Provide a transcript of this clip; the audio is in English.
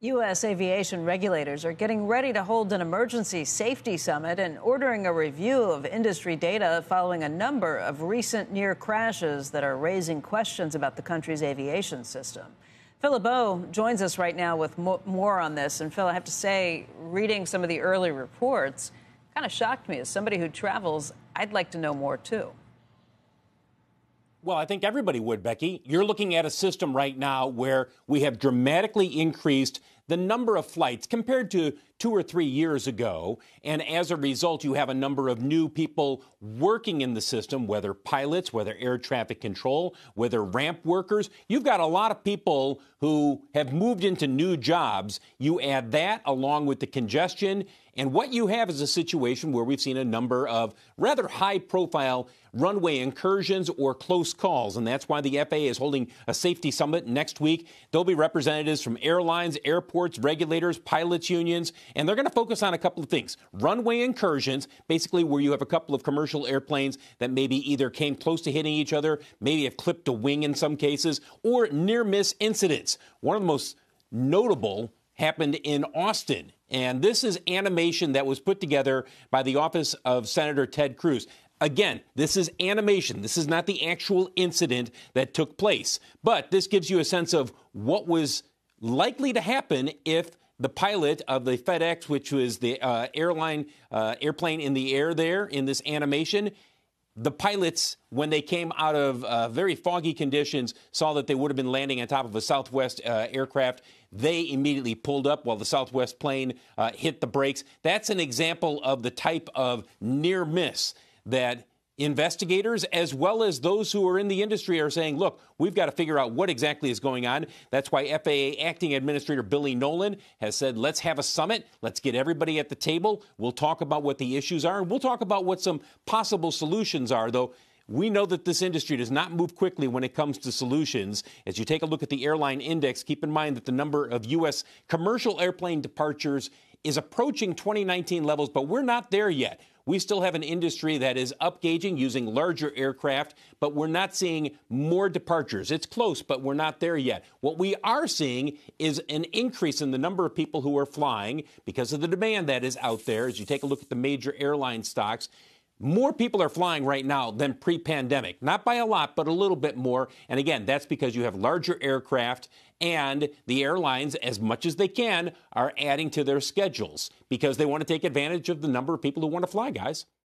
U.S. aviation regulators are getting ready to hold an emergency safety summit and ordering a review of industry data following a number of recent near crashes that are raising questions about the country's aviation system. Phil LeBeau joins us right now with more on this. And Phil, I have to say, reading some of the early reports kind of shocked me. As somebody who travels, I'd like to know more, too. Well, I think everybody would, Becky. You're looking at a system right now where we have dramatically increased the number of flights compared to 2 or 3 years ago. And as a result, you have a number of new people working in the system, whether pilots, whether air traffic control, whether ramp workers. You've got a lot of people who have moved into new jobs. You add that along with the congestion, and what you have is a situation where we've seen a number of rather high-profile runway incursions or close calls, and that's why the FAA is holding a safety summit next week. There'll be representatives from airlines, airports, regulators, pilots unions, and they're going to focus on a couple of things. Runway incursions, basically where you have a couple of commercial airplanes that maybe either came close to hitting each other, maybe have clipped a wing in some cases, or near-miss incidents. One of the most notable happened in Austin. And this is animation that was put together by the office of Senator Ted Cruz. Again, this is animation. This is not the actual incident that took place. But this gives you a sense of what was likely to happen if the pilot of the FedEx, which was the airplane in the air there in this animation, the pilots, when they came out of very foggy conditions, saw that they would have been landing on top of a Southwest aircraft. They immediately pulled up while the Southwest plane hit the brakes. That's an example of the type of near miss that investigators, as well as those who are in the industry, are saying, look, we've got to figure out what exactly is going on. That's why FAA Acting Administrator Billy Nolan has said, let's have a summit. Let's get everybody at the table. We'll talk about what the issues are, and we'll talk about what some possible solutions are, though. We know that this industry does not move quickly when it comes to solutions. As you take a look at the airline index, keep in mind that the number of U.S. commercial airplane departures is approaching 2019 levels, but we're not there yet. We still have an industry that is upgauging using larger aircraft, but we're not seeing more departures. It's close, but we're not there yet. What we are seeing is an increase in the number of people who are flying because of the demand that is out there. As you take a look at the major airline stocks, more people are flying right now than pre-pandemic. Not by a lot, but a little bit more. And again, that's because you have larger aircraft, and the airlines, as much as they can, are adding to their schedules because they want to take advantage of the number of people who want to fly, guys.